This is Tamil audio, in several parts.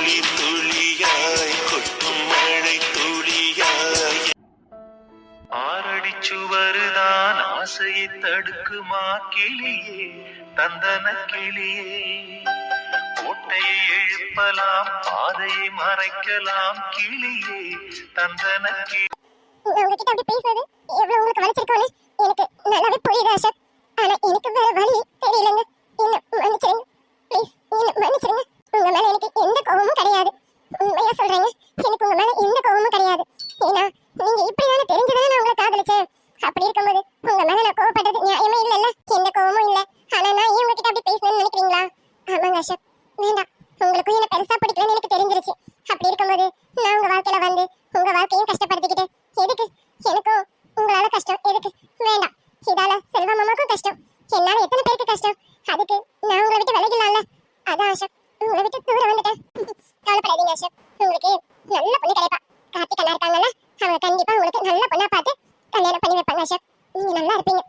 துளி துளியாய் கொட்டும் மழை துளியாய் ஆரடிச்சுவருதான் ஆசையை தடுக்குமா கிளியே தந்தன கிளியே கோட்டையை எழுப்பலாம் பாதையை மறைக்கலாம் கிளியே தந்தன கிளி. உங்ககிட்ட அப்படி பேசுறது எவ்வளவு உங்களுக்கு வலிச்சிருக்கோன்னு எனக்கு நல்லாவே புரியுது அசோக். ஆனா எனக்கு வேற வழி தெரியலங்க. என்ன மன்னிச்சிருங்க ப்ளீஸ், என்ன மன்னிச்சிருங்க. உங்க மேல எனக்கு எந்த கோபமும் கிடையாது. உண்மையா சொல்றேங்க, எனக்கு உங்க மேல எந்த கோபமும் கிடையாது. ஏன்னா நீங்க இப்படிதானே தெரிஞ்சுதானே நான் உங்களை காதலிச்சேன். அப்படி இருக்கும்போது உங்க மேல நான் கோவப்படுறது நியாயமே இல்லைல்ல. எந்த கோபமும் இல்ல. ஆனா நான் ஏன் உங்ககிட்ட அப்படி பேசணும்னு நினைக்கிறீங்களா? ஆமாங்க அசோக், வேண்டாம். உங்களுக்கும் என்ன பெருசா பிடிக்கலன்னு எனக்கு தெரிஞ்சிருச்சு. அப்படி இருக்கும்போது நான் உங்க வாழ்க்கையில வந்து உங்க வாழ்க்கையும் கஷ்டப்படுத்திக்கிட்டு எதுக்கு? எனக்கும் உங்களால கஷ்டம் எதுக்கு? வேண்டாம். இதால செல்வா மாமாக்கும் கஷ்டம், என்னால எத்தனை பேருக்கு கஷ்டம். அதுக்கு நான் உங்களை விட்டு விலகிடலாம்ல. அதான் அசோக் உங்களை விட்டு தூரம் வந்துட்டேன். கவலைப்படாதீங்க அசோக், உங்களுக்கு நல்ல பொண்ணு கிடைப்பா. கார்த்திக் அண்ணா இருக்காங்கல்ல, அவங்க கண்டிப்பா உங்களுக்கு நல்ல பொண்ணா பார்த்து கல்யாணம் பண்ணி வைப்பாங்க அசோக். நீங்க நல்லா இருப்பீங்க.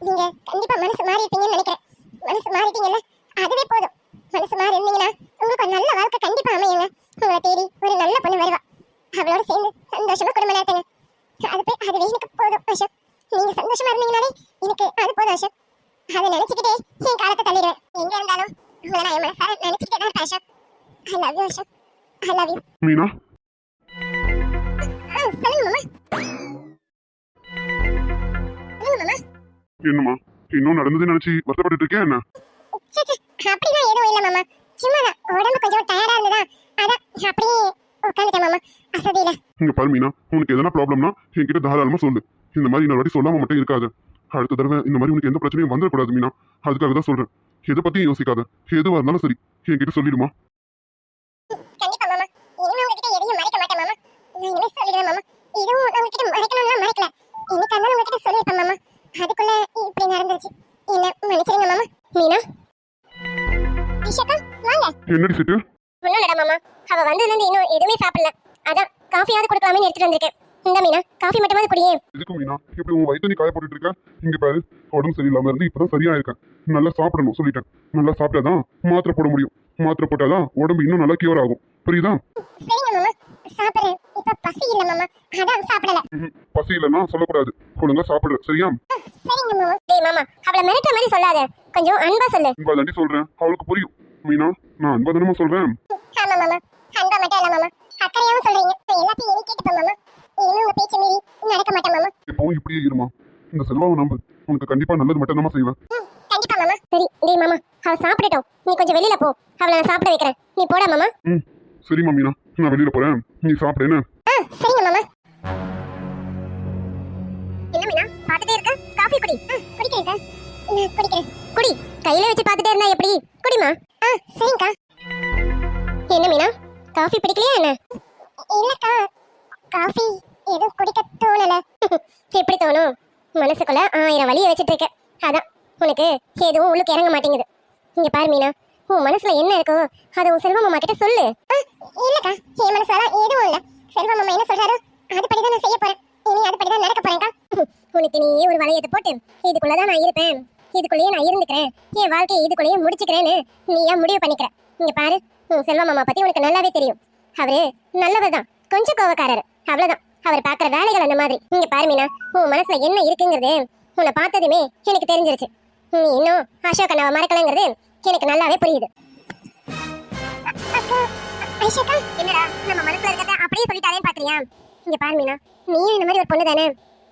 நீங்க கண்டிப்பா மனசு மாறி இருப்பீங்கன்னு நினைக்கிறேன். மனசு மாறிட்டீங்கல்ல, அதுவே போதும். மனசு மாறி இருந்தீங்கன்னா உங்களுக்கு ஒரு நல்ல வாழ்க்கை கண்டிப்பா அமையுங்க. உங்களை தேடி ஒரு நல்ல பொண்ணு வருவா. அவளோட சேர்ந்து சந்தோஷமா குடும்பம் நடத்துங்க. அதுவே எனக்கு போதும் அசோக். நீங்க சந்தோஷமா இருந்தீங்கனாலே எனக்கு அது போதும் அசோக். அதை நினைச்சுக்கிட்டே என் காலத்தை தள்ளிடுவேன். எங்க இருந்தாலும் உங்களை நான் என் மனசார நினைச்சுக்கிட்டே தான் இருப்பேன் Ashok. I love you Ashok. I love you. Meena, சொல்லுங்க மாமா. சொல்லுங்க மாமா. என்னம்மா இன்னும் நடந்தது நினைச்சு வருத்தப்பட்டு இருக்கேன் என்ன? அப்படிதான் எதுவும் இல்ல மாமா. சும்மாதான் உடம்பு கொஞ்சம் டயர்டா இருந்ததா, அதான் அப்படியே உட்காந்துட்டேன் மாமா அசதியில. இங்க பாரு மீனா, உனக்கு எதனா ப்ராப்ளம்னா என்கிட்ட தாராளமா சொல்லு. இந்த மாதிரி இன்னொரு வாட்டி சொல்லாம மட்டும் இருக்காது. அடுத்த தடவை இந்த மாதிரி உனக்கு எந்த பிரச்சனையும் வந்துடக்கூடாது மீனா. அதுக்காக தான் சொல்றேன். எதை பத்தியும் யோசிக்காத. எதுவா இருந்தாலும் சரி என்கிட்ட சொல்லிடுமா. கண்டிப்பா மாமா. இனிமே உங்ககிட்ட எதையும் மறைக்க மாட்டேன் மாமா. நான் இனிமே சொல்லிடுறேன் மாமா. இதுவும் உங்ககிட்ட மறைக்கணும்னா மறைக்கல. இன்னைக்கு இருந்தாலும் உங்ககிட்ட சொல்லிருப்பேன் மாமா. அதுக்குள்ள இப்படி நடந்துருச்சு. என்ன மன்னிச்சிருங்க மாமா. மீனா, ஐஷாக்கா வாங்க. என்னடி சிட்டு? ஒண்ணும் இல்லடா மாமா. அவ வந்ததுல இருந்து இன்னும் எதுவுமே சாப்பிடல. அதான் காஃபியாவது கொடுக்கலாமே எடுத்துட்டு வந்திருக்கேன். இந்த மீனா, காஃபி மட்டுமாவது குடியே. எதுக்கு மீனா இப்படி உன் வயிற்று நீ காய போட்டுட்டு இருக்க? இங்க பாரு, உடம்பு சரியில்லாம இருந்து இப்பதான் சரியா இருக்கேன். நல்லா சாப்பிடணும் சொல்லிட்டேன். நல்லா சாப்பிட்டாதான் மாத்திரை போட முடியும். மாத்திரை போட்டாதான் உடம்பு இன்னும் நல்லா கியூர் ஆகும். புரியுதா? சரிங்க மாமா, சாப்பிடுறேன். இப்ப பசி இல்ல மாமா, அதான் சாப்பிடல. பசி இல்லைன்னா சொல்லக்கூடாது. ஒழுங்கா சாப்பிடுற சரியா? சரிங்க மாமா. டேய் மாமா, அவளை மிரட்டுற மாதிரி சொல்லாத. கொஞ்சம் அன்பா சொல்லு. அன்பா தாண்டி சொல்றேன், அவளுக்கு புரியும். மீனா, நான் அன்பா தானமா சொல்றேன். ஆமா மாமா, அன்பா மட்டும் இல்ல மாமா, அக்கறையாவும் சொல்றீங்க. எல்லாத்தையும் இனி கேட்டுப்பேன் மாமா. இனிமே உங்க பேச்ச மீறி நடக்க மாட்டேன் மாமா. எப்பவும் இப்படியே இருமா. இந்த செல்வாவை நம்பு. உனக்கு கண்டிப்பா நல்லது மட்டும் தான் செய்வேன். கண்டிப்பா மாமா. சரி டேய் மாமா, அவ சாப்பிடட்டும். நீ கொஞ்சம் வெளியில போ, அவளை நான் சாப்பிட வைக்கிறேன். நீ போடா மாமா. சரிம்மா மீனா, நான் வெளியில போறேன். நீ சாப்பிடுன்னு. சரிங்க மாமா. என்ன மீனா பாத்துட்டே இருக்க? காஃபி குடி. குடிக்கிறேன்க்கா. நான் குடிக்கிறேன். குடி. கையில வச்சு பாத்துட்டே இருந்தா எப்படி? குடிமா. சரிங்கக்கா. என்ன மீனா, காஃபி பிடிக்கலையா என்ன? இல்லக்கா, காஃபி ஏதோ குடிக்க தோணல. எப்படி தோணும்? மனசுக்குள்ள 1000 வழியை வச்சிட்டு இருக்க. அதான் உனக்கு எதுவும் உள்ளுக்கு இறங்க மாட்டேங்குது. இங்க பாரு மீனா, உன் மனசுல என்ன இருக்கோ அதை உன் செல்வ மாமா கிட்ட சொல்லு. இல்லக்கா, என் மனசுல எதுவும் இல்ல. செல்வ மாமா என்ன சொல்றாரோ அதுபடிதான் நான் செய்ய போறேன். இனி அதுபடிதான் நடக்க போறேன்க்கா. உனக்கு நீ ஒரு வளையத்தை போட்டு இதுக்குள்ளதான் நான் இருப்பேன், இதுக்குள்ளேயே நான் இருந்துக்கிறேன், என் வாழ்க்கையை இதுக்குள்ளேயே முடிச்சுக்கிறேன்னு நீ ஏன் முடிவு பண்ணிக்கிற? இங்க பாரு, உன் செல்வ மாமா பத்தி உனக்கு நல்லாவே தெரியும். அவரு நல்லவர் தான், கொஞ்சம் கோவக்காரரு, அவ்வளவுதான். அவர் பாக்குற வேலைகள் அந்த மாதிரி. இங்க பாரு மீனா, உன் மனசுல என்ன இருக்குங்கிறது உன்னை பார்த்ததுமே எனக்கு தெரிஞ்சிருச்சு. நீ இன்னும் அசோக் அண்ணாவை மறக்கலங்கிறது எனக்கு நல்லாவே புரியுது. என்னடா நம்ம மனசுல இருக்கிறத அப்படியே சொல்லிட்டாரேன்னு பாக்குறியா? இங்க பாரு மீனா, நீயும் இந்த மாதிரி ஒரு பொண்ணு தானே.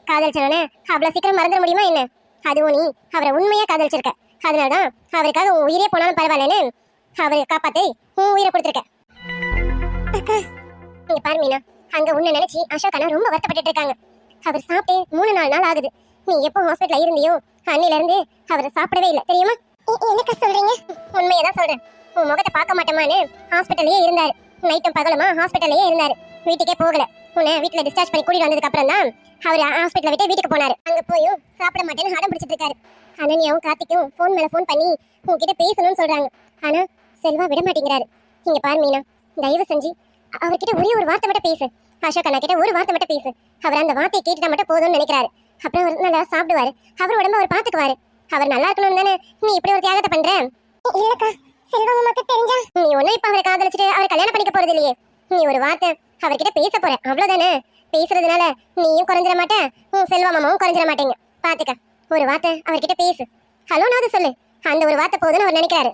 காதலிச்சவனே அவ்வளவு சீக்கிரம் மறந்துட முடியுமா என்ன? அதுவும் நீ அவரை உண்மையா காதலிச்சிருக்க. அதனாலதான் அவருக்காக உன் உயிரே போனாலும் பரவாயில்லன்னு அவரை காப்பாத்தி உன் உயிரை கொடுத்துருக்க. இங்க பாரு மீனா, அங்க உன்னை நினைச்சு அசோக் அண்ணா ரொம்ப வருத்தப்பட்டு இருக்காங்க. அவர் சாப்பிட்டு 3-4 நாள் ஆகுது. நீ எப்போ ஹாஸ்பிட்டல்ல இருந்தியோ அன்னில இருந்து அவரை சாப்பிடவே இல்லை தெரியுமா? எனக்கு சொல்றீங்க? உண்மையதான் சொல்றேன். உன் முகத்தை பார்க்க மாட்டோமான்னு ஹாஸ்பிட்டல்லயே இருந்தாரு. நைட்டும் பகலுமா ஹாஸ்பிட்டல்லயே இருந்தாரு. வீட்டுக்கே போகல. உன்னை வீட்டுல டிஸ்சார்ஜ் பண்ணி கூட்டிட்டு வந்ததுக்கு அப்புறம் தான் அவர் ஹாஸ்பிட்டலை விட்டு வீட்டுக்கு போனாரு. அங்க போயும் சாப்பிட மாட்டேன்னு அடம் பிடிச்சிட்டு இருக்காரு. அனன்யாவும் கார்த்திக்கும் போன் மேல போன் பண்ணி உன்கிட்ட பேசணும்னு சொல்றாங்க. ஆனா செல்வா விட மாட்டேங்கிறாரு. இங்க பாரு மீனா, தயவு செஞ்சு அவர்கிட்ட ஒரே ஒரு வார்த்தை மட்டும் பேசு. அசோக் அண்ணா கிட்ட ஒரு வார்த்தை மட்டும் பேசு. அவர் அந்த வார்த்தையை கேட்டுட்டா மட்டும் போதும்னு நினைக்கிறாரு. அப்புறம் அவர் நல்லா சாப்பிடுவாரு, அவர் உடம்ப அவர் பாத்துக்குவாரு. அவர் நல்லா இருக்கணும்னு தானே நீ இப்படி ஒரு தியாகத்தை பண்ற? இல்லக்கா, செல்வமாக்கு தெரிஞ்சா நீ ஒண்ணு இப்ப அவரை காதலிச்சிட்டு அவரை கல்யாணம் பண்ணிக்க போறது இல்லையே. நீ ஒரு வார்த்தை அவர்கிட்ட பேச போற அவ்வளவுதானே. பேசுறதுனால நீயும் குறைஞ்சிட மாட்ட, உன் செல்வ மாமாவும் குறைஞ்சிட மாட்டீங்க. பாத்துக்க, ஒரு வார்த்தை அவர்கிட்ட பேசு. ஹலோனாவது சொல்லு. அந்த ஒரு வார்த்தை போதுன்னு அவர் நினைக்கிறாரு.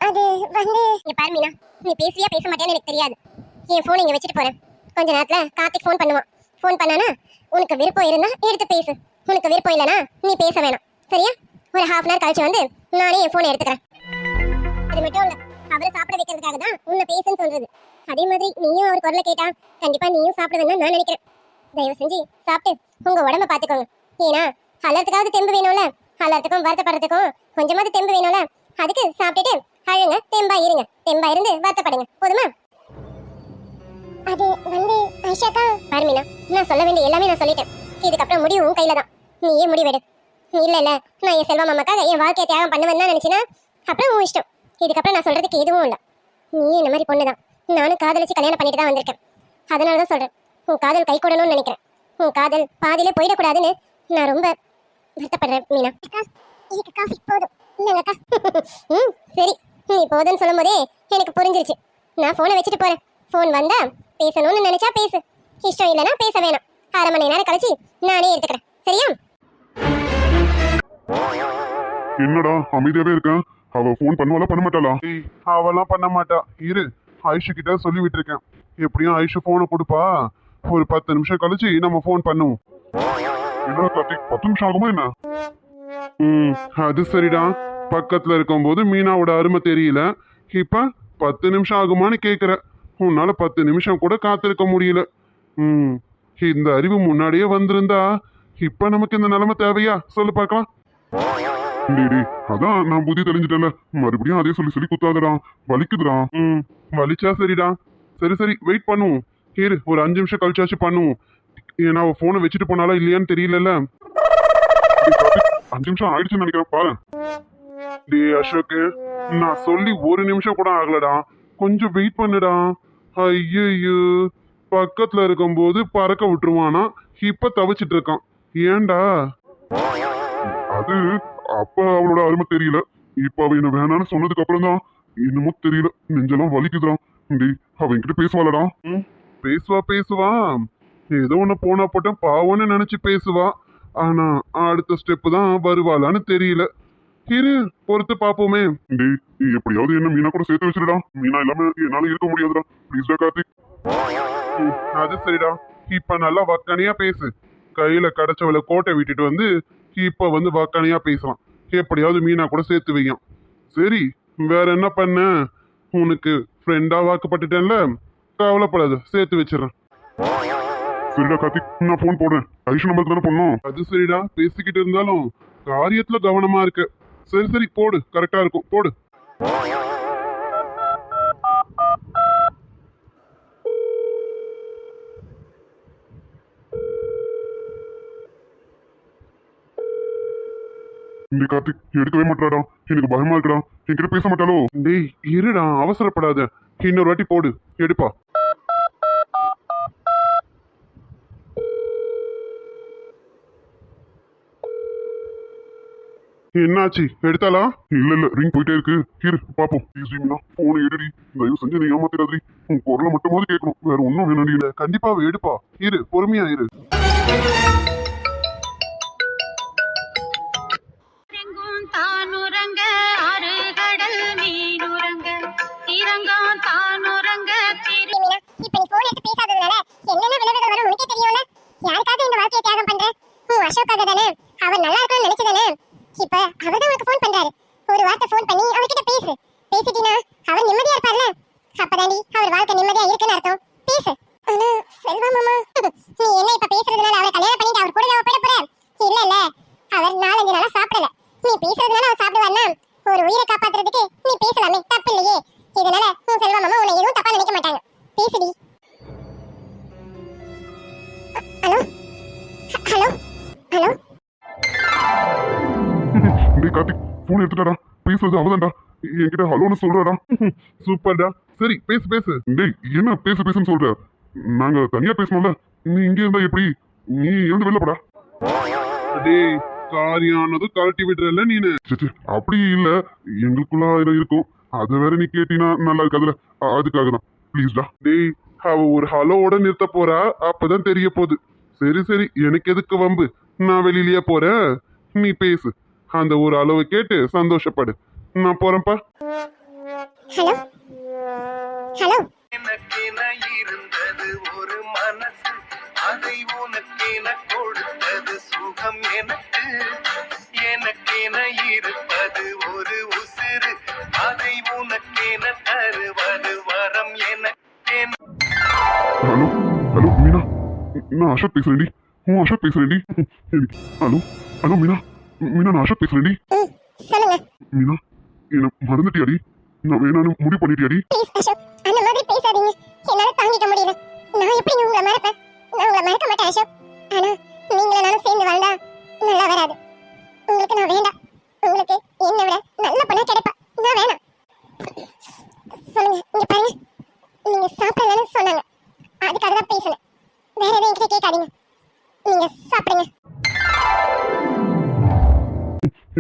அது வந்து இங்க பாரு மீனா, நீ பேசுவியா பேச மாட்டேன்னு எனக்கு தெரியாது. என் போன் இங்க வச்சுட்டு போறேன். கொஞ்ச நேரத்துல கார்த்திக் ஃபோன் பண்ணுவான். ஃபோன் பண்ணானா உனக்கு விருப்பம் இருந்தா எடுத்து பேசு, உனக்கு விருப்பம் இல்லைனா நீ பேச வேணாம். சரியா? ஒரு ஹாஃப் அன் ஹவர் கழிச்சு வந்து நானே என் போனை எடுத்துக்கிறேன். அது மட்டும் இல்ல, அவரை சாப்பிட வைக்கிறதுக்காக தான் உன்னை பேசுன்னு சொல்றது. அதே மாதிரி நீயும் அவர் குரலை கேட்டா கண்டிப்பா நீயும் சாப்பிடுவேன்னு நான் நினைக்கிறேன். தயவு செஞ்சு சாப்பிட்டு உங்க உடம்ப பாத்துக்கோங்க. ஏன்னா அலறதுக்காவது தெம்பு வேணும்ல, அலறதுக்கும் வருத்தப்படுறதுக்கும் கொஞ்சமாவது தெம்பு வேணும்ல. அதுக்கு சாப்பிட்டுட்டு அழுங்க, தெம்பா இருங்க. தெம்பா இருந்து வருத்தப்படுங்க, போதுமா? அது வந்து ஐஷாக்கா பர்மினா, நான் சொல்ல வேண்டிய எல்லாமே நான் சொல்லிட்டேன். இதுக்கப்புறம் முடிவு உன் கையில தான். நீயே முடிவெடு. இல்ல இல்ல நான் என் செல்வா மாமாக்காக என் வாழ்க்கையை தியாகம் பண்ணுவேன்னு நினைச்சினா அப்புறம் உன் இஷ்டம். இதுக்கப்புறம் நான் சொல்றதுக்கு எதுவும் இல்லை. நீயே இந்த மாதிரி பொண்ணுதான். நானும் காதலிச்சு கல்யாணம் பண்ணிட்டு தான் வந்திருக்கேன். அதனால தான் சொல்றேன், உன் காதல் கை கூடணும்னு நினைக்கிறேன். உன் காதல் பாதியிலே போயிடக்கூடாதுன்னு நான் ரொம்ப வருத்தப்படுறேன் மீனா. இதுக்கு காஃபி போதும் இல்லைங்கக்கா? சரி, நீ போதுன்னு சொல்லும் போதே எனக்கு புரிஞ்சிருச்சு. நான் போனை வச்சுட்டு போறேன். போன் வந்தா பேசணும்னு நினைச்சா பேசு, இஷ்டம் இல்லைன்னா பேச வேணாம். அரை மணி நேரம் கழிச்சு நானே எடுத்துக்கிறேன். சரியா? என்னடா அமைதியாவே இருக்கேன்? அவ ஃபோன் பண்ணுவாளா பண்ண மாட்டாளா? அவெல்லாம் பண்ண மாட்டா. இரு, ஆயுஷு கிட்ட சொல்லி விட்டுருக்கேன். எப்படியும் ஆயுஷு போனை கொடுப்பா. ஒரு 10 நிமிஷம் கழிச்சு நம்ம ஃபோன் பண்ணுவோம். என்ன கார்த்திக், 10 நிமிஷம் ஆகுமா என்ன? அது சரிடா. பக்கத்துல இருக்கும்போது மீனாவோட அருமை தெரியல, இப்ப 10 நிமிஷம் ஆகுமான்னு கேக்குற. உன்னால 10 நிமிஷம் கூட காத்திருக்க முடியல. இந்த அறிவு முன்னாடியே வந்திருந்தா இப்ப நமக்கு இந்த நிலைமை தேவையா சொல்லு பார்க்கலாம். டேய், அதான் நான் புத்தி தெளிஞ்சிட்டேன்ல, மறுபடியும் அதே சொல்லி சொல்லி குத்தாதடா, வலிக்குதுடா. வலிச்சா சரிடா. சரி சரி, வெயிட் பண்ணுவோம். இரு, ஒரு 5 நிமிஷம் கழிச்சாச்சு பண்ணுவோம். ஏன்னா அவ போனை வச்சுட்டு போனாலா இல்லையான்னு தெரியல. 5 நிமிஷம் ஆயிடுச்சுன்னு நினைக்கிறேன், பாரு. டேய் அசோக், நான் சொல்லி 1 நிமிஷம் கூட ஆகலடா. கொஞ்சம் வெயிட் பண்ணுடா. ஐயோ, பக்கத்துல இருக்கும்போது பறக்க விட்டுருவானா, இப்ப தவிச்சிட்டு இருக்கான். ஏன்டா? அது அப்ப அவளோட அருமை தெரியல, இப்ப அவ என்ன வேணான்னு சொன்னதுக்கு அப்புறம் தான் என்னமோ தெரியல, நெஞ்செல்லாம் வலிக்குதுடா. டேய், அவ என்கிட்ட பேசுவாளடா? பேசுவா. ஏதோ ஒண்ணு போனா போட்டேன் பாவம்னு நினைச்சு பேசுவா. ஆனா அடுத்த ஸ்டெப் தான் வருவாளான்னு தெரியல. இரு, பொறுத்து பாப்போமே. டேய், எப்படியாவது என்ன மீனா கூட சேர்த்து வச்சிருடா. மீனா இல்லாம என்னால இருக்க முடியாதுடா, ப்ளீஸ்டா கார்த்திக். அது சரிடா. இப்ப நல்லா வக்கனையா பேசு. கையில கிடைச்சவளை கோட்டை விட்டுட்டு வந்து இப்ப வந்து வக்கனையா பேசலாம். எப்படியாவது மீனா கூட சேர்த்து வையும். சரி, வேற என்ன பண்ண? உனக்கு ஃப்ரெண்டா வாக்குப்பட்டுட்டேன்ல, கவலைப்படாது, சேர்த்து வச்சிடறேன். சரிடா கார்த்திக், நான் போன் போடுறேன். ஐஷு நம்பருக்கு தானே பண்ணோம். அது சரிடா, பேசிக்கிட்டு இருந்தாலும் காரியத்துல கவனமா இருக்கு. சரி சரி, போடு, கரெக்டா இருக்கும், போடு. டேய் கார்த்திக், எடுக்கவே மாட்டாடா, எனக்கு பயமா இருக்குடா. என்கிட்ட பேச மாட்டாளோ? டேய் இருடா, அவசரப்படாத. இன்னொரு வாட்டி போடு, எடுப்பா. என்னாச்சு, எடுத்தாளா? இல்ல, ரிங் போயிட்டே இருக்கு. இரு பாப்போம். ப்ளீஸ் மீனா, போனை எடுடி. தயவு செஞ்சு நீ ஏமாத்திடாதீ. உன் குரலை மட்டுமாவது கேட்கணும், வேற ஒன்றும் வேணாடி. கண்டிப்பா எடுப்பா. இரு, பொறுமையா இரு. அவர் நல்லா இருக்கணும்னு நினைச்சதானே. இப்ப அவர்தான் உனக்கு ஃபோன் பண்றாரு. ஒரு வார்த்தை ஃபோன் பண்ணி அவர்கிட்ட பேசு. பேசிட்டீனா அவர் நிம்மதியா இருப்பார்ல. அப்பதாண்டி அவர் வாழ்க்கை நிம்மதியா இருக்குன்னு அர்த்தம். பேசு. ஆனா செல்வா மாமா, நீ என்ன இப்ப பேசுறதுனால அவரை கல்யாணம் பண்ணிட்டு அவர் கூட நான் போயிட போற? இல்ல, அவர் 4-5 நாளா சாப்பிடல. நீ பேசுறதுனால அவர் சாப்பிடுவார்னா ஒரு உயிரை காப்பாத்துறதுக்கு நீ பேசலாமே, தப்பு இல்லையே. இதனால உன் செல்வா மாமா உன்னை எதுவும் தப்பா நினைக்க மாட்டாங்க. பேசுடி. Hello hello hello. டேய் கார்த்திக், போன் எடுத்துட்டாடா. பேசுறது அவதான்டா, என்கிட்ட ஹலோன்னு சொல்றாடா. சூப்பர்டா. சரி, பேசு பேசு. டேய், என்ன பேசுன்னு சொல்ற? நாங்க தனியா பேசணும்ல, நீ இங்க இருந்தா எப்படி? நீ இருந்து வெளில போடா. டேய், காரியானது கழட்டி விடுறல நீனு. அப்படி இல்ல, எங்களுக்குள்ள இருக்கும். அது வேற நீ கேட்டினா நல்லா இருக்காதுல, அதுக்காக தான். ப்ளீஸ்டா. டேய், அவ ஒரு ஹலோவோட நிறுத்த போறா, அப்பதான் தெரிய போகுது. சரி சரி, எனக்கு எதுக்கு வம்பு? நான் வெளியிலயே போறேன், நீ பேசு. அந்த ஒரு அளவை கேட்டு சந்தோஷப்படு. நான் போறேன்ப்பா. ஹலோ ஹலோ எனக்கென இருந்தது ஒரு மனசு, அதை உனக்கென கொடுத்தது சுகம் எனக்கு. எனக்கென இருப்பது ஒரு உசிறு, அதை உனக்கென தருவது வரம் எனக்கு. ஹலோ ஹலோ மீனா, நான் அசோக் பேசுறேன்டி. அசோக் பேசுறேன்டி. எனக்கு ஹலோ ஹலோ மீனா, மீனா நான் அசோக் பேசுறேன்டி. சொல்லுங்க மீனா, என்ன மறந்துட்டியாடி? நான் வேணான்னு முடிவு பண்ணிட்டியாடி? ப்ளீஸ் அசோக், அந்த மாதிரி பேசாதீங்க. என்னால தாங்கிக்க முடியல. நான் எப்படி உங்களை மறப்பேன்? நான் உங்களை மறக்க மாட்டேன் அசோக். ஆனா நீங்களும் நானும் சேர்ந்து வாழ்ந்தா நல்லா வராது. உங்களுக்கு நான் வேண்டாம். உங்களுக்கு என்னை விட நல்ல பொண்ணா கிடைப்பா. நான் வேணாம். சொல்லுங்க, இங்க பாருங்க. நீங்க சாப்பிடலன்னு சொன்னாங்க, அதுக்காக தான் பேசுனேன். வேற எதுவும் என்கிட்ட கேட்காதீங்க. நீங்க சாப்பிடுங்க.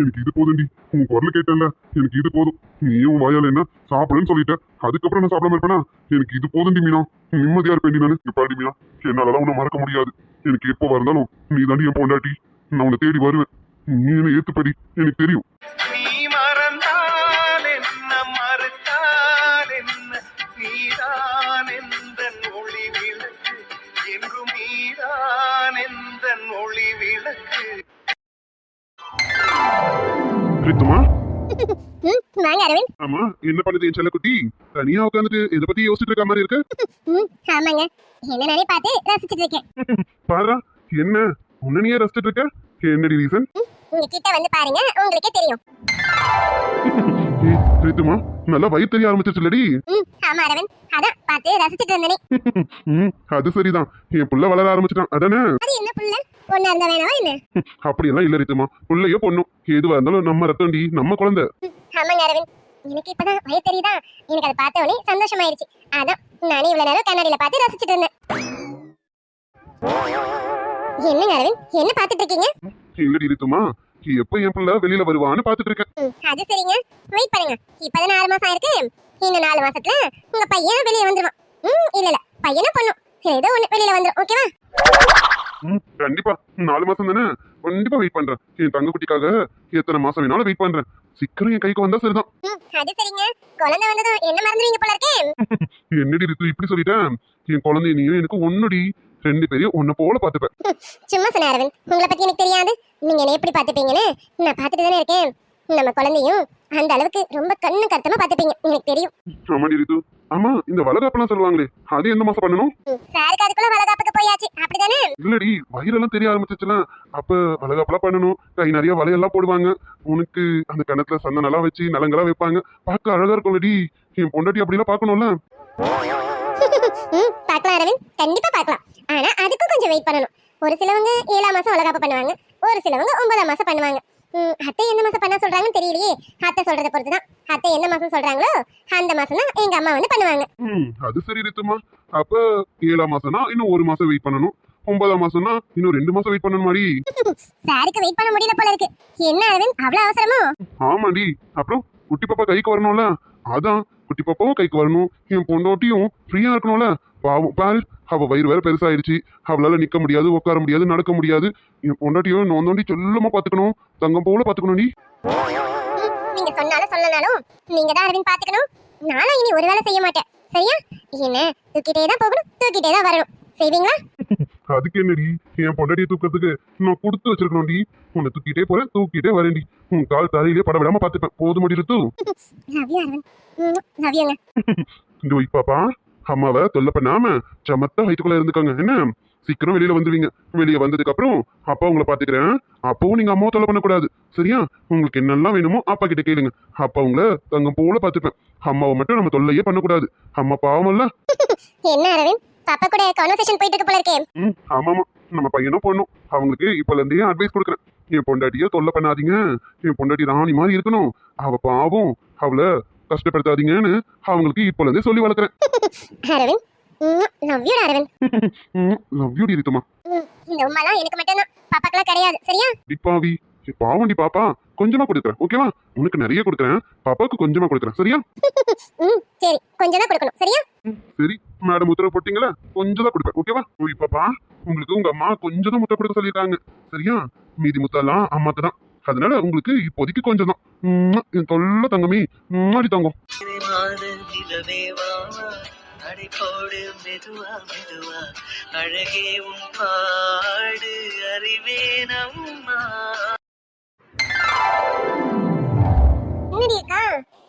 எனக்கு இது போதும்டி. உன் குரல கேட்டேன்ல, எனக்கு இது போதும். நீயும் வாயால என்ன சாப்பிடுன்னு சொல்லிட்ட, அதுக்கப்புறம் நான் சாப்பிடாம இருப்பேனா? எனக்கு இது போதும்டி மீனா. நிம்மதியா இருப்பேன்டி நானு. பாடி மீனா, என்னாலதான் உன்னை மறக்க முடியாது. எனக்கு எப்போ இருந்தாலும் நீ தாண்டி என் பொண்டாட்டி. நான் உன்னை தேடி வருவேன். நீ என்ன ஏத்துப்படி, எனக்கு தெரியும். நீ மறந்தால் என்ன, மறுத்தால் என்ன, நீதான் எந்தன் ஒளி விளக்கு, என்றும் நீதான் எந்தன் ஒளி விளக்கு. ரித்துமா, வாங்க அரவிந்த். ஆமா என்ன பண்ணுது என் செல்லக்குட்டி? தனியா உட்காந்துட்டு இதை பத்தி யோசிச்சுட்டு இருக்க மாதிரி இருக்கு. ஆமாங்க, என்ன நானே பார்த்து ரசிச்சிட்டு இருக்கேன். பாரா, என்ன உன்னையே ரசிச்சிட்டு இருக்க? என்னடி ரீசன்? உங்ககிட்ட வந்து பாருங்க, உங்களுக்கே தெரியும். ரித்துமா, நல்லா வயிறு தெரிய ஆரம்பிச்சிருச்சுலடி. ஆமா அரவிந்த், அதான் பார்த்து ரசிச்சிட்டு இருந்தேனே. அது சரிதான். என் புள்ள வளர ஆரம்பிச்சிட்டான் அதானே? அது என்ன புள்ள? பொண்ணா இருந்தா வேணாவா என்ன? அப்படியெல்லாம் இல்ல ரித்துமா. புள்ளையோ பொண்ணும் எதுவா இருந்தாலும் நம்ம ரத்தம்டி, நம்ம குழந்தை. ஆமாங்க அரவிந்த், எனக்கு இப்பதான் வயிறு தெரியுதா. எனக்கு அதை பார்த்த உடனே சந்தோஷமாயிருச்சு. அதான் நானே இவ்வளவு நேரம் கண்ணாடியில பார்த்து ரசிச்சிட்டு இருந்தேன். என்னங்க அரவிந்த், என்ன பார்த்துட்டு இருக்கீங்க? இல்லடி ரித்துமா, எப்ப என் புள்ள வெளியில வருவான்னு பாத்துட்டு இருக்கேன். அது சரிங்க, வெயிட் பண்ணுங்க. இப்பதான் 6 மாசம் ஆயிருக்கு. இன்னும் 4 மாசத்துல உங்க பையன் வெளியே வந்துருவான். இல்ல பையனும் பொண்ணும் ஏதோ ஒண்ணு வெளியில வந்துரும். ஓகேவா? கண்டிப்பா 4 மாசம் தானே, கண்டிப்பா வெயிட் பண்றேன். என் தங்க குட்டிக்காக எத்தனை மாசம் வேணாலும் வெயிட் பண்றேன். சீக்கிரம் என் கைக்கு வந்தா சரிதான். அது சரிங்க, குழந்தை வந்ததும் என்ன மறந்துடுவீங்க போல இருக்கே. என்னடி ரித்து இப்படி சொல்லிட்டேன்? என் குழந்தைய நீயும் எனக்கு ஒண்ணுடி. 2 பேரையும் ஒன்ன போல பாத்துப்பேன். சும்மா சொன்ன அரவிந்த், உங்களை பத்தி எனக்கு தெரியாது. நீங்க என்ன எப்படி பாத்துப்பீங்கன்னு நான் பாத்துட்டு தானே இருக்கேன். நம்ம குழந்தையும் அந்த அளவுக்கு ரொம்ப கண்ணு கருத்தமா பாத்துப்பீங்க, எனக்கு தெரியும். ஆமாடி ரித்து. ஆமா, இந்த வளகாப்பெல்லாம் சொல்லுவாங்களே, அது எந்த மாசம் பண்ணணும்? சாருக்கு அதுக்குள்ள வளகாப்புக்கு போயாச்சு, அப்படிதானே? இல்லடி, வயிறெல்லாம் தெரிய ஆரம்பிச்சிச்சுல, அப்ப வளகாப்பெல்லாம் பண்ணணும். கை நிறைய வலையெல்லாம் போடுவாங்க. உனக்கு அந்த கணத்துல சந்தனெல்லாம் வச்சு நலங்கெல்லாம் வைப்பாங்க. பார்க்க அழகா இருக்கும்லடி. என் பொண்டாட்டி அப்படிலாம் பார்க்கணும்ல. பார்க்கலாம் அரவிந்த், கண்டிப்பா பார்க்கலாம். ஆனா அதுக்கும் கொஞ்சம் வெயிட் பண்ணணும். ஒரு சிலவங்க 7ஆம் மாசம் வளகாப்பு பண்ணுவாங்க, ஒரு சிலவங்க 9ஆம் மாசம் பண்ணுவாங்க. அத்தை எந்த மாசம் பண்ண சொல்றாங்கன்னு தெரியலையே. அத்தை சொல்றத பொறுத்துதான். அத்தை எந்த மாசம் சொல்றாங்களோ அந்த மாசம் தான் எங்க அம்மா வந்து பண்ணுவாங்க. அது சரி ரித்துமா. அப்ப 7ஆம் மாசம்னா இன்னும் 1 மாசம் வெயிட் பண்ணணும். 9ஆம் மாசம்னா இன்னும் 2 மாசம் வெயிட் பண்ணணும் மாதிரி. சாருக்கு வெயிட் பண்ண முடியல போல இருக்கு. என்ன அரவிந்த், அவ்வளவு அவசரமோ? ஆமாடி, அப்புறம் குட்டி பாப்பா கைக்கு வரணும்ல. அதான் குட்டி பாப்பாவும் கைக்கு வரணும், என் பொண்டாட்டியும் ஃப்ரீயா இருக்கணும்ல. பாவம் பாரு, அவ வயிறு வேற பெருசாயிருச்சு. அவளால நிக்க முடியாது, உட்கார முடியாது, நடக்க முடியாது. என் பொண்டாட்டியும் நோந்தோண்டி செல்லமா பாத்துக்கணும், தங்கம் போல பாத்துக்கணும்டி. நீங்க சொன்னாலும் சொல்லனாலும் நீங்க தான் அரவிந்த் பாத்துக்கணும். நானும் இனி ஒரு வேலை செய்ய மாட்டேன், சரியா? என்ன தூக்கிட்டே தான் போகணும், தூக்கிட்டே தான் வரணும். செய்வீங்களா? அதுக்கு என்னடி, என் பொண்டாட்டியை தூக்கிறதுக்கு நான் கொடுத்து வச்சிருக்கணும்டி. உன்னை தூக்கிட்டே போறேன், தூக்கிட்டே வரேன்டி. உன் கால் தரையிலே பட விடாம பாத்துப்பேன். போது முடித்து லவ் யூ அரவிந்த். லவ் யூங்க. இங்க வை பாப்பா, அம்மாவை தொல்லை பண்ணாம சமத்தா வயிற்றுக்குள்ள இருந்துக்கோங்க. என்ன, சீக்கிரம் வெளியில வந்துடுவீங்க. வெளியே வந்ததுக்கு அப்புறம் அப்பா உங்களை பாத்துக்கிறேன். அப்பவும் நீங்க அம்மாவை தொல்லை பண்ணக்கூடாது, சரியா? உங்களுக்கு என்னெல்லாம் வேணுமோ அப்பா கிட்ட கேளுங்க. அப்பா உங்களை தங்கம் போல பாத்துப்பேன். அம்மாவை மட்டும் நம்ம தொல்லையே பண்ணக்கூடாது. அம்மா பாவமல்ல. என்ன அரவிந்த், பாப்பா கூட கான்வர்சேஷன் போயிட்டு இருக்கு போல இருக்கே. ஆமாமா, நம்ம பையனும் பொண்ணும். அவங்களுக்கு இப்பல இருந்தே அட்வைஸ் கொடுக்குறேன். என் பொண்டாட்டிய தொல்லை பண்ணாதீங்க, என் பொண்டாட்டி ராணி மாதிரி இருக்கணும், அவ பாவம், அவளை கஷ்டப்படுத்தாதீங்கன்னு அவங்களுக்கு இப்பல இருந்தே சொல்லி வளர்க்குறேன். Aravind, love you Aravind. Love you ரித்துமா. இந்த உமாலாம் எனக்கு மட்டும் தான், பாப்பாக்கெல்லாம் கிடையாது, சரியா? டிப்பாவி, பாவண்டி பாப்பா, கொஞ்சமா கொடுக்குறேன் ஓகேவா? உனக்கு நிறைய கொடுக்குறேன், பாப்பாவுக்கு கொஞ்சமா கொடுக்குறேன். சரியா? சரி கொஞ்சம் தான் கொடுக்கணும் சரியா? சரி மேடம் உத்தரவு போட்டீங்களா? கொஞ்சம் தான் கொடுப்பேன் ஓகேவா? ஓய் பாப்பா, உங்களுக்கு உங்க அம்மா கொஞ்சம் தான் முட்டை கொடுக்க சொல்லியிருக்காங்க. சரியா? மீதி முத்தெல்லாம் அம்மாக்கு தான். அதனால உங்களுக்கு இப்போதைக்கு கொஞ்சம் தான். என் தொல்ல தங்கமி மாடி தங்கம். அடைப்போடு மெதுவா மெதுவா அழகே உன் பாடு அறிவேனம்மா. என்னடி அக்கா,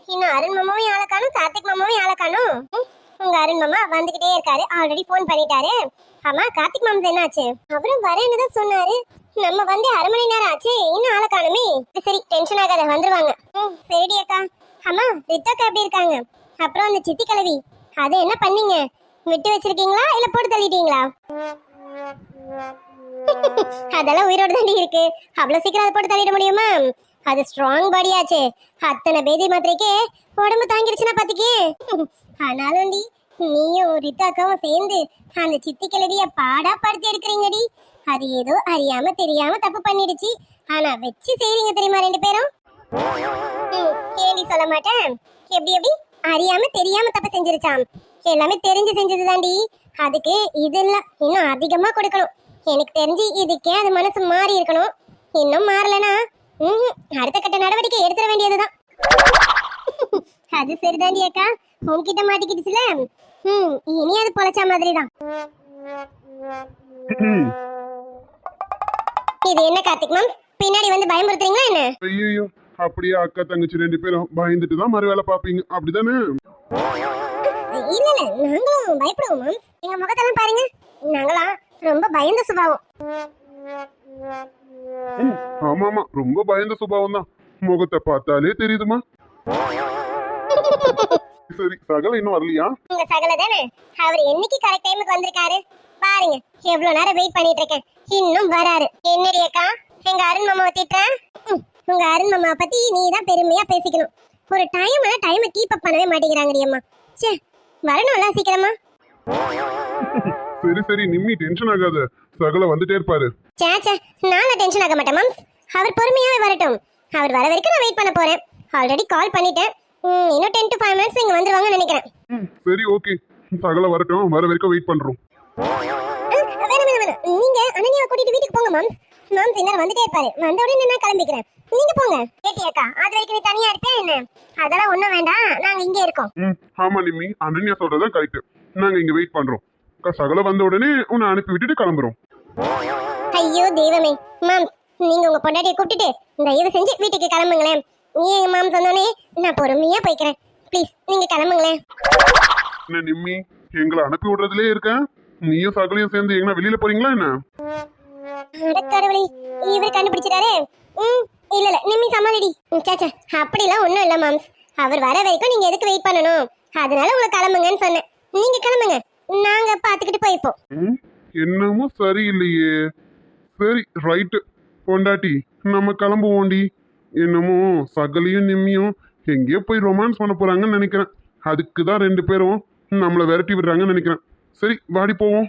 இன்னும் அருண் மாமாவும் ஆளை காணும், கார்த்திக் மாமாவும் ஆளை காணும். உங்க அருண் மாமா வந்துகிட்டே இருக்காரு, ஆல்ரெடி போன் பண்ணிட்டாரு. ஆமா கார்த்திக் மாமா என்னாச்சு? அவரும் வரேன்னு தான் சொன்னாரு. நம்ம வந்து அரை மணி நேரம் ஆச்சு, இன்னும் ஆளை காணுமே. சரி டென்ஷன் ஆகாத, வந்துருவாங்க. சரிடி அக்கா. அம்மா ரித்தாக்கா எப்படி இருக்காங்க? அப்புறம் அந்த சித்தி கிழவி அதை என்ன பண்ணீங்க? விட்டு வச்சிருக்கீங்களா இல்ல போட்டு தள்ளிட்டீங்களா? அதெல்லாம் உயிரோடு தாண்டி இருக்கு, அவ்வளவு சீக்கிரம் அதை போட்டு தள்ளிட முடியுமா? அது ஸ்ட்ராங் பாடியாச்சு, அத்தனை பேதி மாத்திரைக்கே உடம்பு தாங்கிருச்சுன்னா பாத்துக்கே. ஆனாலும் நீயும் ரித்தாக்காவும் சேர்ந்து அந்த சித்தி கிழவிய பாடா படுத்தி எடுக்கிறீங்கடி. அது ஏதோ அறியாம தெரியாம தப்பு பண்ணிடுச்சு, ஆனா வச்சு செய்றீங்க தெரியுமா ரெண்டு பேரும்? ஏடி சொல்ல மாட்டேன். எப்படி எப்படி அறியாம தெரியாம தப்பு செஞ்சிருச்சாம்? எல்லாமே தெரிஞ்சு செஞ்சது தாண்டி. அதுக்கு இதெல்லாம் இன்னும் அதிகமா கொடுக்கணும். எனக்கு தெரிஞ்சு இதுக்கே அது மனசு மாறி இருக்கணும். இன்னும் மாறலனா அடுத்த கட்ட நடவடிக்கை எடுத்துட வேண்டியதுதான். அது சரிதாண்டி அக்கா, உன்கிட்ட மாட்டிக்கிடுச்சுல. இனி அது பொழைச்ச மாதிரிதான். இது என்ன கார்த்திக் மேம், பின்னாடி வந்து பயமுறுத்துறீங்களா என்ன? ஐயோ, அப்படியே அக்கா தங்கச்சி ரெண்டு பேரும் பயந்துட்டு தான் மறு வேலை பாப்பீங்க அப்படிதானே? இல்ல நாங்களும் பயப்படுவோம் மேம். எங்க முகத்தெல்லாம் பாருங்க, நாங்களாம் ரொம்ப பயந்த சுபாவம். ஆமா ஆமா, ரொம்ப பயந்த சுபாவம் தான். முகத்தை பார்த்தாலே தெரியுதுமா. சரி சகல இன்னும் வரலையா? உங்க சகல தானே, அவர் என்னைக்கு கரெக்ட் டைமுக்கு வந்திருக்காரு பாருங்க. எவ்வளவு நேரம் வெயிட் பண்ணிட்டு இருக்கேன், இன்னும் வராரு. என்னடி அக்கா, எங்க அருண் மாமாவை திட்டுறேன்? உங்க அருண் மாமாவை பத்தி நீ தான் பெருமையா பேசிக்கணும். ஒரு டைமை கீப் அப் பண்ணவே மாட்டேங்கிறாங்கடி அம்மா. சே, வரணும்ல சீக்கிரமா. சரி சரி நிம்மி டென்ஷன் ஆகாத, சகல வந்துட்டே இருப்பாரு. சே நான் டென்ஷன் ஆக மாட்டேன் மேம், அவர் பொறுமையாவே வரட்டும். அவர் வர வரைக்கும் நான் வெயிட் பண்ண போறேன். ஆல்ரெடி கால் பண்ணிட்டேன், இன்னும் 10 to 5 minutes இங்க வந்துருவாங்கன்னு நினைக்கிறேன். சரி ஓகே, சகல வரட்டும், வர வரைக்கும் வெயிட் பண்றோம். வேணாம், நீங்க அனன்யாவை கூட்டிட்டு வீட்டுக்கு போங்க மேம். மேம் சின்ன வந்துட்டே இருப்பாரு, வந்த உடனே நான் கிளம்பிக்கிறேன். நீங்க போங்க. கேட்டி அக்கா, அது வரைக்கும் நீ தனியா இருப்பேன் என்ன? அதெல்லாம் ஒண்ணும் வேண்டாம், நாங்க இங்க இருக்கோம். ஆமா நிம்மி, அனன்யா சொல்றதுதான் கரெக்ட். நாங்க இங்க வெயிட் பண்றோம். சகல வந்த உடனே உன்னை அனுப்பி விட்டுட்டு கிளம்புறோம். ஐயோ தெய்வமே மேம், நீங்க உங்க பொண்டாட்டியை கூப்பிட்டுட்டு தயவு செஞ்சு வீட்டுக்கு கிளம்புங்களேன். ஏன் மேம் சொன்னோடனே நான் பொறுமையா போய்க்கிறேன். ப்ளீஸ் நீங்க கிளம்புங்களேன். என்ன நிம்மி, எங்களை அனுப்பி விடுறதுலே இருக்கேன், நீயும் சகலையும் சேர்ந்து எங்கன்னா வெளியில போறீங்களா என்ன? அடக்கடவுளே, இவர் கண்டுபிடிச்சிட்டாரே. இல்ல நிம்மி சமாளிடி. சாச்சா அப்படிலாம் ஒண்ணும் இல்ல மேம், அவர் வர வரைக்கும் நீங்க எதுக்கு வெயிட் பண்ணணும்? அதனால உங்களை கிளம்புங்கன்னு சொன்னேன். நீங்க கிளம்புங்க, நாங்க பாத்துக்கிட்டு போய்ப்போம். என்னமோ சரியில்லையே. சரி ரைட்டு பொண்டாட்டி, நம்ம கிளம்புவோண்டி. என்னமோ சகலையும் நிம்மியும் எங்கேயோ போய் ரொமான்ஸ் பண்ண போறாங்கன்னு நினைக்கிறேன். அதுக்கு தான் ரெண்டு பேரும் நம்மளை விரட்டி விடுறாங்கன்னு நினைக்கிறேன். சரி வாடி போவோம்.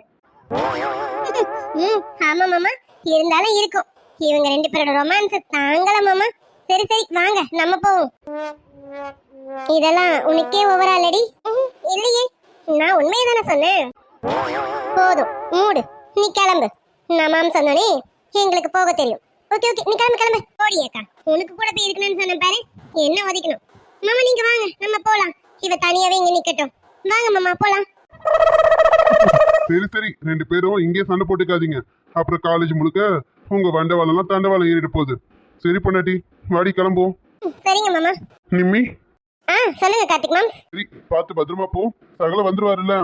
ஆமா மாமா, இருந்தாலும் இருக்கும். இவங்க ரெண்டு பேரோட ரொமான்ஸ் தாங்கல மாமா. சரி சரி வாங்க நம்ம போவோம். இதெல்லாம் உனக்கே ஓவரா இல்லடி? இல்லையே, நான் உண்மையை தானே சொன்னேன். போதும் மூடு, நீ கிளம்பு. நான் மாம் சொன்னோனே எங்களுக்கு போக தெரியும். ஓகே ஓகே, நீ கிளம்பு. ஓடி அக்கா, உனக்கு கூட போய் இருக்கணும்னு சொன்ன பாரு, என்ன ஒதுக்கணும். மாமா நீங்க வாங்க, நம்ம போலாம். இவ தனியாவே இங்க நிக்கட்டும். வாங்க மாமா போலாம். சரி சரி, ரெண்டு பேரும் இங்கே சண்டை போட்டுக்காதீங்க. அப்புறம் காலேஜ் முழுக்க உங்க வண்டவாளம்லாம் தண்டவாளம் ஏறிட்டு போகுது. சரி பொண்டாட்டி, வாடி கிளம்புவோம். சரிங்க மாமா. நிம்மி சொல்லுங்க கார்த்திக் மாம். சரி பார்த்து பத்திரமா போ, சகல வந்துருவாருல்ல,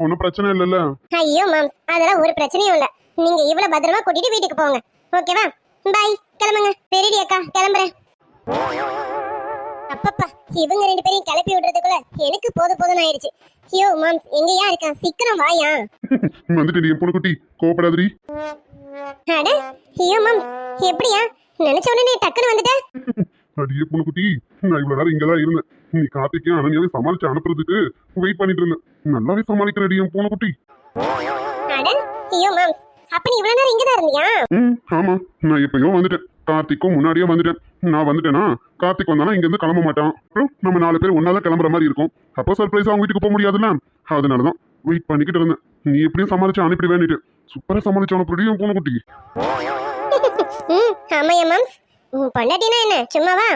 ஒன்றும் பிரச்சனை இல்லைல்ல? ஐயோ மேம், அதெல்லாம் ஒரு பிரச்சனையும் இல்ல. நீங்க இவ்வளவு பத்திரமா கூட்டிட்டு வீட்டுக்கு போங்க. ஓகேவா? பாய், கிளம்புங்க. பெரியடி அக்கா கிளம்புறேன். அப்பப்பா, இவங்க ரெண்டு பேரையும் கிளப்பி விடுறதுக்குள்ள எனக்கு போதும் ஆயிடுச்சு. ஐயோ மேம், எங்கயா இருக்கா? சீக்கிரம் வாயா. வந்துட்டு என் பொண்ணுக்குட்டி, கோபப்படாதீ. அட ஐயோ மேம், எப்படியா? நினைச்ச உடனே டக்குன்னு வந்துட்டேன். அடியே பொண்ணுக்குட்டி, நான் இவ்வளவு நேரம் இங்கதான் இருந்தேன். நீ கார்த்திக்கும் அனன்யாவை சமாளிச்சு அனுப்புறதுக்கு வெயிட் பண்ணிட்டு இருந்தேன். நல்லாவே சமாளிக்கிறடி என் பொண்ணுக்குட்டி. அட ஐயோ மேம், அப்ப நீ இவ்வளவு நேரம் இங்கதான் இருந்தியா? ஆமா, நான் எப்பயும் வந்துட்டேன். கார்த்திக்கும் முன்னாடியே வந்துட்டேன். நான் வந்துட்டேனா கார்த்திக் வந்தானா இங்க இருந்து கிளம்ப மாட்டான். அப்புறம் நம்ம 4 பேர் ஒன்னா தான் கிளம்புற மாதிரி இருக்கும். அப்போ சர்ப்ரைஸ் அவங்க வீட்டுக்கு போக முடியாதுல்ல. அதனாலதான் வெயிட் பண்ணிக்கிட்டு இருந்தேன். நீ எப்படியும் சமாளிச்சு அனுப்பிடு வேண்டிட்டு சூப்பரா சமாளிச்சான புரியும் பூனைக்குட்டி. ஆமாயா மாம்ஸ், பொண்டாட்டினா என்ன சும்மாவா?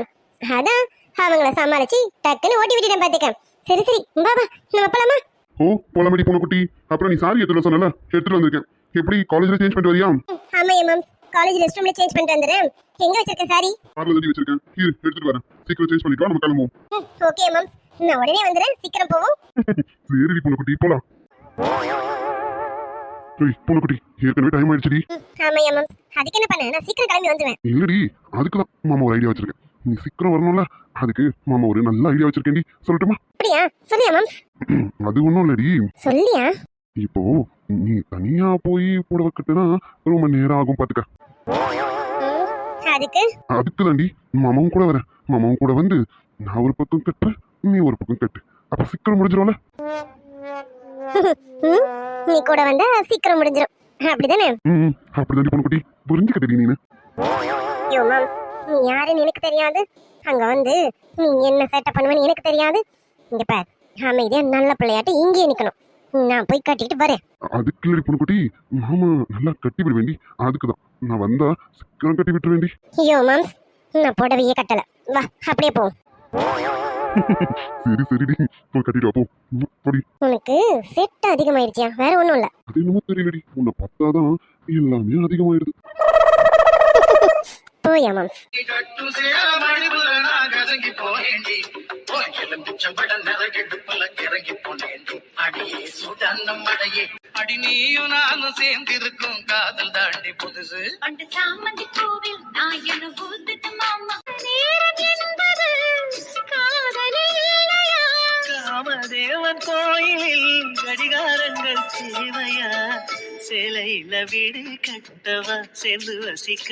அதான் அவங்கள சமாளிச்சு டக்குன்னு ஓட்டி விட்டுட்டேன் பாத்துக்க. சரி சரி பாபா நம்ம போலாமா? ஓ போலாமடி பூனைக்குட்டி. அப்புறம் நீ சாரி எடுத்துட்டு சொன்னல எடுத்துட்டு வந்திருக்கேன். எப்படி காலேஜ்ல சேஞ்ச் பண்ணிட்டு வரியா? ஆமாயா மாம்ஸ், காலேஜ் ரெஸ்ட் ரூம்ல சேஞ்ச் பண்ணிட்டு வந்துறேன். எங்க வச்சிருக்க சாரி? கார்ல தள்ளி வச்சிருக்கேன். இரு எடுத்துட்டு வரேன். சீக்கிரம் சேஞ்ச் பண்ணிட்டு வா, நம்ம கிளம்புவோம். ஓகே மாம்ஸ், நான் உடனே வந்துறேன். சீக்கிரம் போவோம். சரி பூனைக்குட்டி போலாம். ஏய் பூனைக்குட்டி ஏற்கனவே டைம் ஆயிடுச்சுடி. ஆமாயா மாம்ஸ், அதுக்கு என்ன பண்ண? நான் சீக்கிரம் கிளம்பி வந்துருவேன். இல்லடி அதுக்குதான் மாமா ஒரு ஐடியா வச்சிருக்கேன். நீ சீக்கிரம் வரணும்ல, அதுக்கு மாமா ஒரு நல்ல ஐடியா வச்சிருக்கேன்டி. சொல்லட்டுமா? அப்படியா? சொல்லியா மாம்ஸ்? அது ஒண்ணும் இல்லடி. சொல்லியா? இப்போ நீ தனியா போய் புடவை கட்டுனா ரொம்ப நேரம் ஆகும் பாத்துக்க. அதுக்கு தாண்டி மாமாவும் கூட வரேன். மாமாவும் கூட வந்து நான் ஒரு பக்கம் கட்டுறேன், நீ ஒரு பக்கம் கட்டு. அப்ப சீக்கிரம் முடிஞ்சிரும்ல. நீ கூட வந்தா சீக்கிரம் முடிஞ்சிரும், அப்படிதானே? அப்படிதாண்டி பொண்ணுக்குட்டி, புரிஞ்சுக்கிட்டடி நீனு. யோ மாம்ஸ், நீ யாருன்னு எனக்கு தெரியாது. அங்க வந்து நீ என்ன சேட்டை பண்ணுவேன்னு எனக்கு தெரியாது. இங்க பார், அமைதியா நல்ல பிள்ளையாட்டு இங்கேயே நிக்கணும். நான் போய் கட்டிட்டு வரேன். அதுக்கு இல்லடி பொண்ணுக்குட்டி, மாமா நல்லா கட்டி விட வேண்டி. அதுக்குதான் நான் வந்தா சீக்கிரம் கட்டி விட்டுற வேண்டி. ஐயோ மாம்ஸ், நான் புடவையே கட்டல. வா அப்படியே போ. சரி சரிடி போய் கட்டிட்டு வா போ. போடி. உனக்கு செட் அதிகமாயிடுச்சியா? வேற ஒண்ணும் இல்ல. அது என்னமோ தெரியலடி, உன்னை பார்த்தாதான் எல்லாமே அதிகமாயிடுது. போயா மாம்ஸ். கட்டு சேர மணிபுரனா கதங்கி போனேண்டி எலும்பிச்சம்பட நிறகெடுப்புல கிறங்கி போனேண்டி அடியே சுடன்னம் அடையே அடி நீயும் நானும் சேர்ந்திருக்கும் காதல் தாண்டி புதுசு பண்டு சாமந்தி பூவில் நான் என்ன ஊத்துட்டு மாமா நேரம் என்பது காதலில் இல்லையா காமதேவன் கோயிலில் கடிகாரங்கள் தேவையா சேலையில வீடு கட்டவா சேர்ந்து வசிக்க